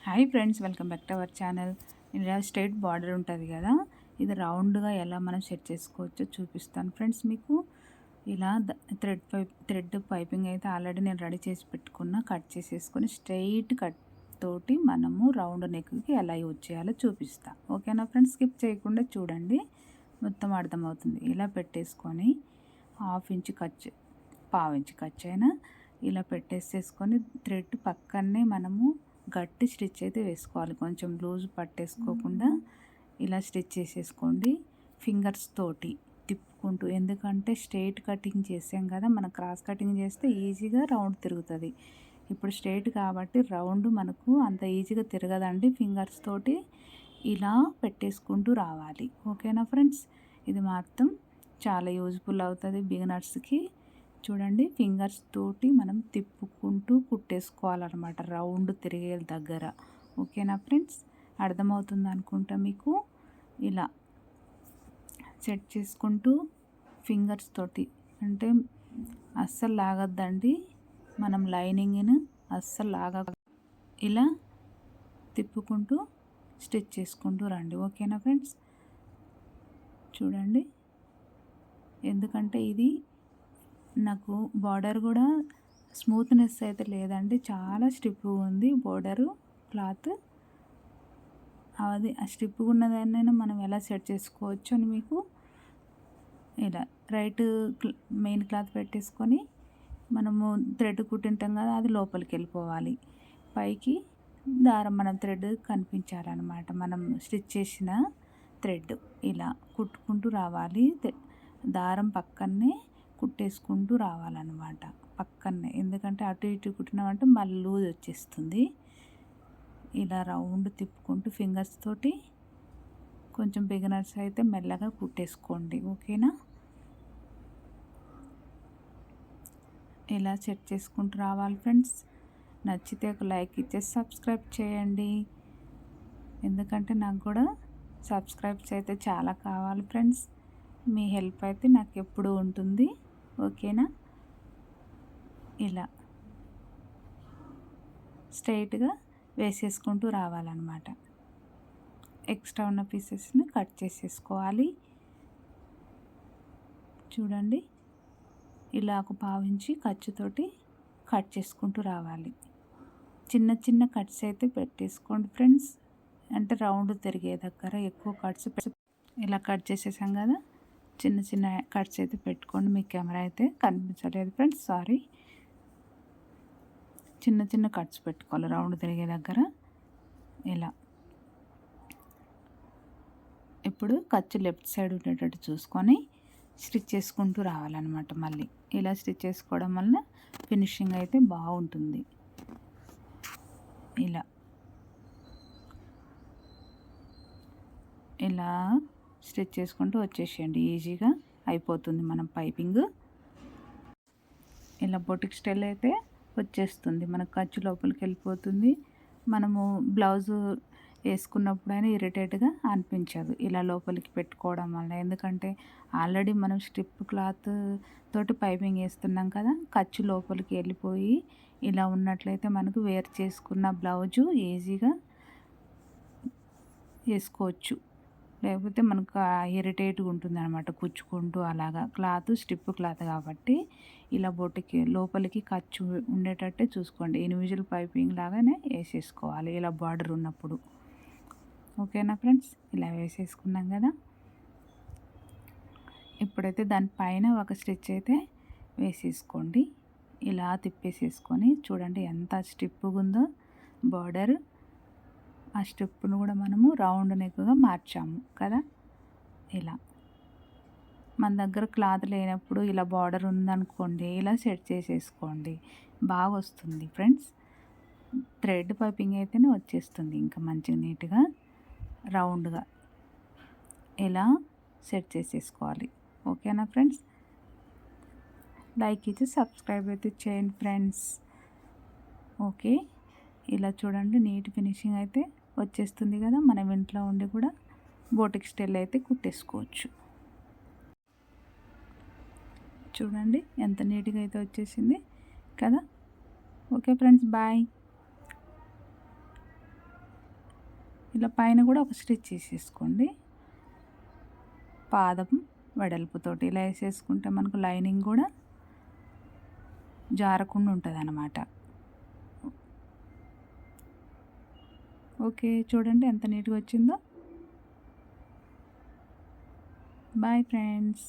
Hi friends, welcome back to our channel. ఇలా straight border ఉంటుంది కదా, ఇది రౌండ్గా ఎలా మనం సెట్ చేసుకోవచ్చో చూపిస్తాను ఫ్రెండ్స్ మీకు. ఇలా థ్రెడ్ పైపింగ్ అయితే ఆల్రెడీ నేను రెడీ చేసి పెట్టుకున్న, కట్ చేసేసుకొని స్ట్రైట్ కట్ తోటి మనము రౌండ్ నెక్కి ఎలా యూజ్ చేయాలో చూపిస్తా. ఓకేనా ఫ్రెండ్స్, స్కిప్ చేయకుండా చూడండి, మొత్తం అర్థమవుతుంది. ఇలా పెట్టేసుకొని హాఫ్ ఇంచ్ కట్, పావు ఇంచ్ కట్ అయినా ఇలా పెట్టేసేసుకొని థ్రెడ్ పక్కనే మనము గట్టి స్టిచ్ అయితే వేసుకోవాలి. కొంచెం లూజ్ పట్టేసుకోకుండా ఇలా స్టిచ్ చేసేసుకోండి ఫింగర్స్ తోటి తిప్పుకుంటూ. ఎందుకంటే స్ట్రైట్ కటింగ్ చేసాం కదా, మనం క్రాస్ కటింగ్ చేస్తే ఈజీగా రౌండ్ తిరుగుతుంది. ఇప్పుడు స్ట్రైట్ కాబట్టి రౌండ్ మనకు అంత ఈజీగా తిరగదండి. ఫింగర్స్ తోటి ఇలా పెట్టేసుకుంటూ రావాలి. ఓకేనా ఫ్రెండ్స్, ఇది మాత్రం చాలా యూజ్ఫుల్ అవుతుంది బిగినర్స్కి. చూడండి, ఫింగర్స్ తోటి మనం తిప్పుకుంటూ కుట్టేసుకోవాలన్నమాట రౌండ్ తిరిగే దగ్గర. ఓకేనా ఫ్రెండ్స్, అర్థమవుతుంది అనుకుంటా మీకు. ఇలా సెట్ చేసుకుంటూ ఫింగర్స్ తోటి, అంటే అస్సలు లాగద్దండి, మనం లైనింగ్ను అస్సలు ఇలా తిప్పుకుంటూ స్టిచ్ చేసుకుంటూ రండి. ఓకేనా ఫ్రెండ్స్, చూడండి. ఎందుకంటే ఇది నాకు బార్డర్ కూడా స్మూత్నెస్ అయితే లేదండి, చాలా స్టిఫ్గా ఉంది బార్డరు క్లాత్. అది ఆ స్టిఫ్గా ఉన్నదాన్నైనా మనం ఎలా సెట్ చేసుకోవచ్చు అని మీకు ఇలా మెయిన్ క్లాత్ పెట్టేసుకొని మనము థ్రెడ్ కుట్టింటాం కదా, అది లోపలికి వెళ్ళిపోవాలి. పైకి దారం మనం థ్రెడ్ కనిపించాలన్నమాట, మనం స్టిచ్ చేసిన థ్రెడ్ ఇలా కుట్టుకుంటూ రావాలి. దారం పక్కనే కుట్టేసుకుంటూ రావాలన్నమాట పక్కనే. ఎందుకంటే అటు ఇటు కుట్టినామంటే మళ్ళీ లూజ్ వచ్చేస్తుంది. ఇలా రౌండ్ తిప్పుకుంటూ ఫింగర్స్ తోటి, కొంచెం బిగినర్స్ అయితే మెల్లగా కుట్టేసుకోండి. ఓకేనా, ఇలా సెట్ చేసుకుంటూ రావాలి ఫ్రెండ్స్. నచ్చితే ఒక లైక్ ఇచ్చేసి సబ్స్క్రైబ్ చేయండి, ఎందుకంటే నాకు కూడా సబ్స్క్రైబ్స్ అయితే చాలా కావాలి ఫ్రెండ్స్. మీ హెల్ప్ అయితే నాకు ఎప్పుడూ ఉంటుంది. ఓకేనా, ఇలా స్ట్రైట్గా వేసేసుకుంటూ రావాలన్నమాట. ఎక్స్ట్రా ఉన్న పీసెస్ని కట్ చేసేసుకోవాలి. చూడండి, ఇలా ఒక పావించి ఖర్చుతోటి కట్ చేసుకుంటూ రావాలి. చిన్న చిన్న కట్స్ అయితే పెట్టేసుకోండి ఫ్రెండ్స్, అంటే రౌండ్ తిరిగే దగ్గర ఎక్కువ కట్స్ ఇలా కట్ చేసేసాం కదా, చిన్న చిన్న కట్స్ అయితే పెట్టుకోండి. మీ కెమెరా అయితే కనిపించలేదు ఫ్రెండ్స్, సారీ. చిన్న చిన్న కట్స్ పెట్టుకోవాలి రౌండ్ తిరిగే దగ్గర. ఇలా ఇప్పుడు ఖర్చు లెఫ్ట్ సైడ్ ఉండేటట్టు చూసుకొని స్టిచ్ చేసుకుంటూ రావాలన్నమాట. మళ్ళీ ఇలా స్టిచ్ చేసుకోవడం వలన ఫినిషింగ్ అయితే బాగుంటుంది. ఇలా స్టిచ్ చేసుకుంటూ వచ్చేసేయండి, ఈజీగా అయిపోతుంది మనం పైపింగ్. ఇలా బొటిక్ స్టైల్ అయితే వచ్చేస్తుంది, మనకు ఖర్చు లోపలికి వెళ్ళిపోతుంది. మనము బ్లౌజు వేసుకున్నప్పుడైనా ఇరిటేట్గా అనిపించదు ఇలా లోపలికి పెట్టుకోవడం వల్ల. ఎందుకంటే ఆల్రెడీ మనం స్ట్రిప్ క్లాత్ తోటి పైపింగ్ వేస్తున్నాం కదా, ఖర్చు లోపలికి వెళ్ళిపోయి ఇలా ఉన్నట్లయితే మనకు వేర్ చేసుకున్న బ్లౌజు ఈజీగా వేసుకోవచ్చు. లేకపోతే మనకు ఇరిటేట్గా ఉంటుంది అనమాట కుచ్చుకుంటూ. అలాగా క్లాత్ స్టిప్ క్లాత్ కాబట్టి ఇలా బొట్టుకి లోపలికి ఖర్చు ఉండేటట్టే చూసుకోండి. ఇండివిజువల్ పైపింగ్ లాగానే వేసేసుకోవాలి ఇలా బార్డర్ ఉన్నప్పుడు. ఓకేనా ఫ్రెండ్స్, ఇలా వేసేసుకున్నాం కదా, ఇప్పుడైతే దానిపైన ఒక స్టిచ్ అయితే వేసేసుకోండి. ఇలా తిప్పేసేసుకొని చూడండి ఎంత స్టిప్గా ఉందో బార్డర్. ఆ స్టెప్ను కూడా మనము రౌండ్ నెక్గా మార్చాము కదా. ఇలా మన దగ్గర క్లాత్ లేనప్పుడు ఇలా బార్డర్ ఉందనుకోండి, ఇలా సెట్ చేసేసుకోండి, బాగా వస్తుంది ఫ్రెండ్స్. థ్రెడ్ పైపింగ్ అయితేనే వచ్చేస్తుంది ఇంకా మంచిగా నీట్గా రౌండ్గా. ఇలా సెట్ చేసేసుకోవాలి. ఓకేనా ఫ్రెండ్స్, లైక్ ఇచ్చి సబ్స్క్రైబ్ అయితే చేయండి ఫ్రెండ్స్. ఓకే, ఇలా చూడండి నీట్ ఫినిషింగ్ అయితే వచ్చేస్తుంది కదా. మనం ఇంట్లో ఉండి కూడా బోటిక్ స్టైల్ అయితే కుట్టేసుకోవచ్చు. చూడండి ఎంత నీట్గా అయితే వచ్చేసింది కదా. Okay friends, bye. ఇలా పైన కూడా ఒక స్టిచ్ వేసేసుకోండి. పాదం వెడల్పుతోటి ఇలా వేసేసుకుంటే మనకు లైనింగ్ కూడా జారకుండా ఉంటుంది అన్నమాట. ఓకే, చూడండి ఎంత నీట్గా వచ్చిందో. Bye friends.